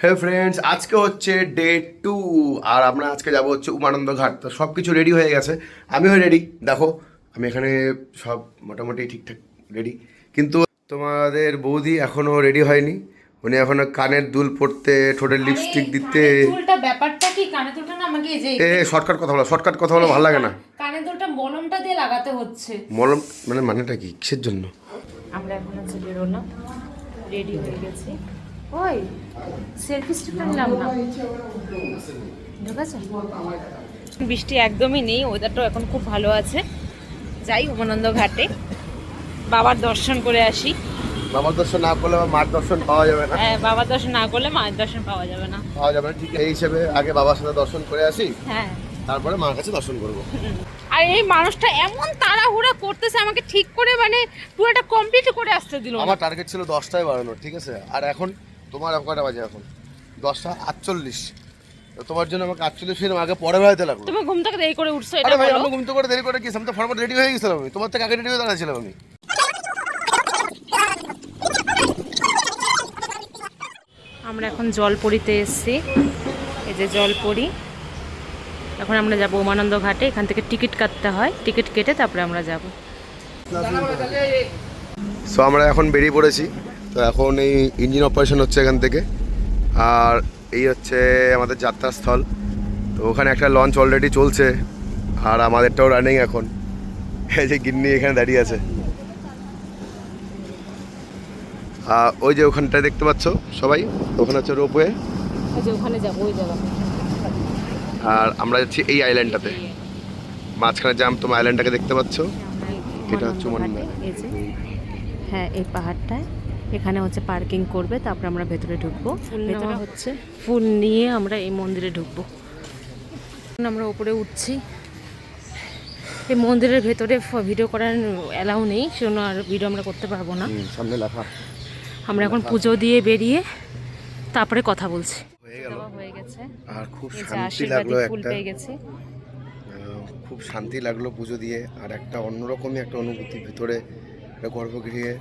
হে friends, আজকে হচ্ছে day 2 আর আমরা আজকে যাব হচ্ছে উমানন্দ ঘাট। তো সব কিছু রেডি হয়ে গেছে, আমিও রেডি। দেখো আমি এখানে সব মোটামুটি ঠিকঠাক রেডি, কিন্তু তোমাদের বৌদি এখনো রেডি হয়নি। উনি এখনো কানের দুল পরতে, ঠোঁটের লিপস্টিক দিতে। কানের দুলটা ব্যাপারটা কি? কানের দুলটা না আমাকে এই যে শর্টকাট কথা বলো, শর্টকাট কথা বলো, ভালো লাগে না। কানের দুলটা মলমটা দিয়ে লাগাতে হচ্ছে। মলম মানে মানেটা কি, কিসের জন্য? আমরা এখন হচ্ছে বেরোলাম, রেডি হয়ে গেছি। ওই সেলফি স্টিক নিলাম না, ঠিক আছে? বৃষ্টি একদমই নেই, ওয়েদারটাও এখন খুব ভালো আছে। যাই উমানন্দ ঘাটে, বাবার দর্শন করে আসি। বাবার দর্শন না করলে মার দর্শন পাওয়া যাবে না। হ্যাঁ, বাবার দর্শন না করলে মায়ের দর্শন পাওয়া যাবে না। ঠিক এই হিসেবে আগে বাবার সাথে দর্শন করে আসি, হ্যাঁ, তারপরে মার কাছে দর্শন করবো। আর এই মানুষটা এমন তাড়াহুড়া করতেছে, আমাকে ঠিক করে মানে পুরোটা কমপ্লিট করে আসতে দিল। আমার টার্গেট ছিল 10টায় বাড়ানোর, ঠিক আছে? আর এখন তোমার কয়টা বাজে? এখন 10:48। তোমার জন্য আমাকে 48 মিনিট আগে পরে বেরোতে লাগলো। তুমি ঘুম থেকে দেরি করে উঠছো, আরে এটা ভাই, বলো। আমি ঘুম থেকে দেরি করে গেছিলাম, তো ফটাফট রেডি হয়ে গেছিলাম। আমি তোমার থেকে আগে রেডি হয়ে দাঁড়াচ্ছিলাম আমি। আমরা এখন জলপরিতে এসেছি, এই যে জলপরি। এখন আমরা যাব উমানন্দ ঘাটে, এখান থেকে টিকিট কাটতে হয়, টিকিট কেটে তারপরে আমরা যাব। সো আমরা এখন বেরিয়ে পড়েছি। তো এখন এই ইঞ্জিন অপারেশন হচ্ছে এখান থেকে, আর এই হচ্ছে আমাদের যাত্রাস্থল। তো ওখানে একটা লঞ্চ অলরেডি চলছে, আর আমাদেরটাও রানিং এখন। এই যে গিন্নি এখানে দাঁড়িয়ে আছে, ওই যে ওখানটায় দেখতে পাচ্ছ সবাই, ওখানে হচ্ছে রোপওয়ে। ওখানে যাবো, ওই জায়গা। আর আমরা যাচ্ছি এই আইল্যান্ডটাতে, মাঝখানে জাম। তোমার আইল্যান্ডটাকে দেখতে পাচ্ছ, এটা হচ্ছে উমানন্দ। হ্যাঁ, এই পাহাড়টায় এখানে হচ্ছে পার্কিং করবে, তারপরে আমরা ভেতরে ঢুকবো। ভেতরে হচ্ছে ফুল নিয়ে আমরা এই মন্দিরে ঢুকবো। আমরা উপরে উঠছি। এই মন্দিরের ভেতরে ভিডিও করার অ্যালাউ নেই, সেজন্য আর ভিডিও আমরা করতে পারবো না। সামনে লেখা। আমরা এখন পুজো দিয়ে বেরিয়ে তারপরে কথা বলছি। হয়ে গেছে, আর খুব শান্তি লাগলো, ফুল একটা পেয়ে গেছি। খুব শান্তি লাগলো পুজো দিয়ে। আর একটা অন্যরকমই একটা অনুভূতি ভিতরে, একটা গর্ভগৃহে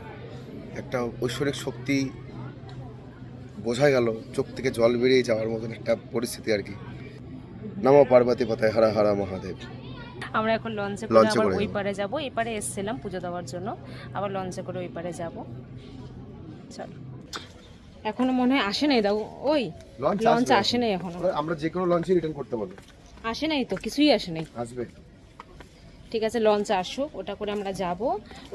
একটা ঐশ্বরিক শক্তি বোঝা গেল, চোখ থেকে জল বেরিয়ে যাওয়ার মতন একটা পরিস্থিতি আর কি। নমো পার্বতী পতায় হরা হরা মহাদেব। আমরা এখন লঞ্চে করে আবার ওই পারে যাব। এই পারে এসেছিলাম পুজো দেওয়ার জন্য, আবার লঞ্চে করে ওই পারে যাব। চলো, এখনো মনে হয় আসে নাই। দাও, ওই লঞ্চ আসে নাই এখনো। আমরা যে কোনো লঞ্চে রিটার্ন করতে পারবো। আসে নাই তো, কিছুই আসে নাই। আসবে, ঠিক আছে, লঞ্চ আসুক, ওটা করে আমরা যাব।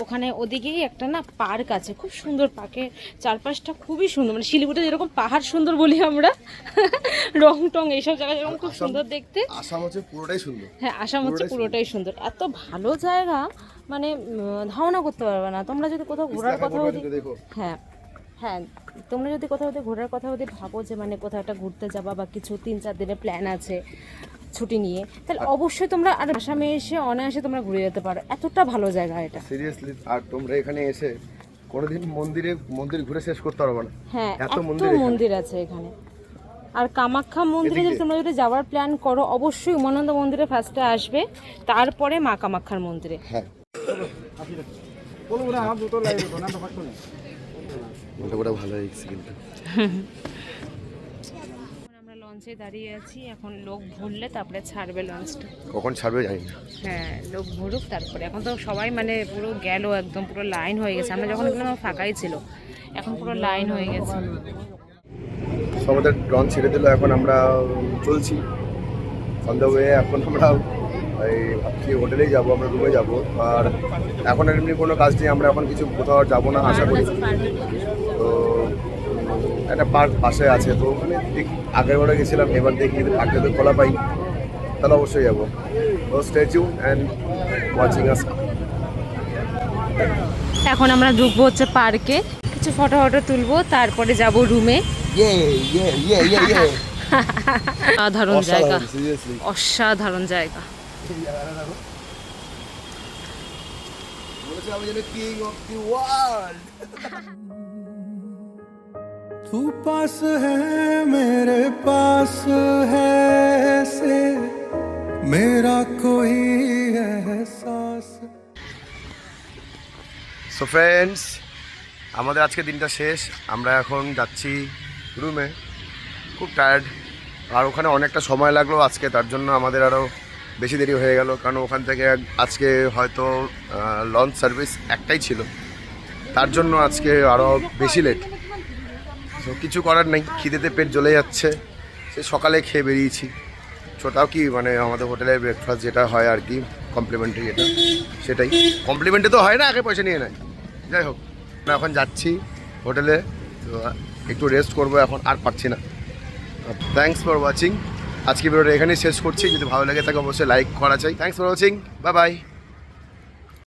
ওখানে ওদিকেই একটা না পার্ক আছে, খুব সুন্দর। পার্কের চারপাশটা খুবই সুন্দর, মানে শিলিগুড়িতে যেরকম পাহাড় সুন্দর বলি আমরা, রং টং এইসব জায়গা যেরকম খুব সুন্দর দেখতে, আসাম হচ্ছে পুরোটাই সুন্দর। হ্যাঁ, আসাম হচ্ছে পুরোটাই সুন্দর। এত ভালো জায়গা, মানে ধারণা করতে পারবে না। তোমরা যদি কোথাও ঘোরার কথা বলি, হ্যাঁ হ্যাঁ, তোমরা যদি কোথাও ঘোরার কথা যদি ভাবো যে মানে কোথাও একটা ঘুরতে যাবা বা কিছু 3-4 দিনের প্ল্যান আছে ছুটি নিয়ে, তাহলে অবশ্যই তোমরা আর আসামে এসে অনায়াসে তোমরা ঘুরে যেতে পারো। এতটা ভালো জায়গা এটা, সিরিয়াসলি। আর তোমরা এখানে এসে কোনোদিন মন্দির ঘুরে শেষ করতে পারবে না। হ্যাঁ, এত মন্দির আছে এখানে। আর কামাখ্যা মন্দিরে যদি তোমরা যদি যাওয়ার প্ল্যান করো, অবশ্যই উমানন্দ মন্দিরে ফার্স্টে আসবে, তারপরে মা কামাখ্যার মন্দিরে। হ্যাঁ, ওটা ভালো হয়েছে কিন্তু। আমরা লঞ্চে দাঁড়িয়ে আছি, এখন লোক ভরলে তারপরে ছাড়বে লঞ্চটা। কখন ছাড়বে জানি না। হ্যাঁ, লোক ভরুক তারপরে। এখন তো সবাই মানে পুরো গেল, একদম পুরো লাইন হয়ে গেছে। আমরা যখন গেলাম ফাঁকাই ছিল, এখন পুরো লাইন হয়ে গেছে। আমাদের লঞ্চ ছেড়ে দিল, এখন আমরা চলছি অন দ্য ওয়ে। এখন আমরা এই ভাবছি হোটেলেই যাবো, আমরা রুমে যাবো। আর এখন এমনি কোনো কাজ নেই, আমরা এখন কিছু কোথাও যাবো না আশা করি। তো একটা পার্ক পাশে আছে, তো ওখানে দেখি, আগের বারে গেছিলাম, এবার দেখি যদি পার্কে যদি খোলা পাই তাহলে অবশ্যই যাবো। তো স্টে টিউনড অ্যান্ড ওয়াচিং আস। এখন আমরা ঢুকবো হচ্ছে পার্কে, কিছু ফটো তুলবো, তারপরে যাব রুমে। অসাধারণ জায়গা, অসাধারণ জায়গা। तू पास है मेरे पास है ऐसे मेरा कोई एहसास। সো ফ্রেন্ডস, আমাদের আজকে দিনটা শেষ, আমরা এখন যাচ্ছি রুমে। খুব টায়ার্ড। আর ওখানে অনেকটা সময় লাগলো আজকে, তার জন্য আমাদের আরও বেশি দেরি হয়ে গেল, কারণ ওখান থেকে আজকে হয়তো লঞ্চ সার্ভিস একটাই ছিল, তার জন্য আজকে আরও বেশি লেট। তো কিছু করার নেই, খিদেতে পেট জ্বলে যাচ্ছে, সে সকালে খেয়ে বেরিয়েছি। ছোটাও কি মানে আমাদের হোটেলের ব্রেকফাস্ট যেটা হয় আর কি, কমপ্লিমেন্টারি এটা, সেটাই। কমপ্লিমেন্টারি তো হয় না, আগে পয়সা নিয়ে নেয়। যাই হোক, আমরা এখন যাচ্ছি হোটেলে, তো একটু রেস্ট করবো এখন, আর পারছি না। Thanks for watching. আজকে ভিডিওটা এখানেই শেষ করছি। যদি ভালো লাগে থাকে অবশ্যই লাইক করা চাই। Thanks for watching, bye bye.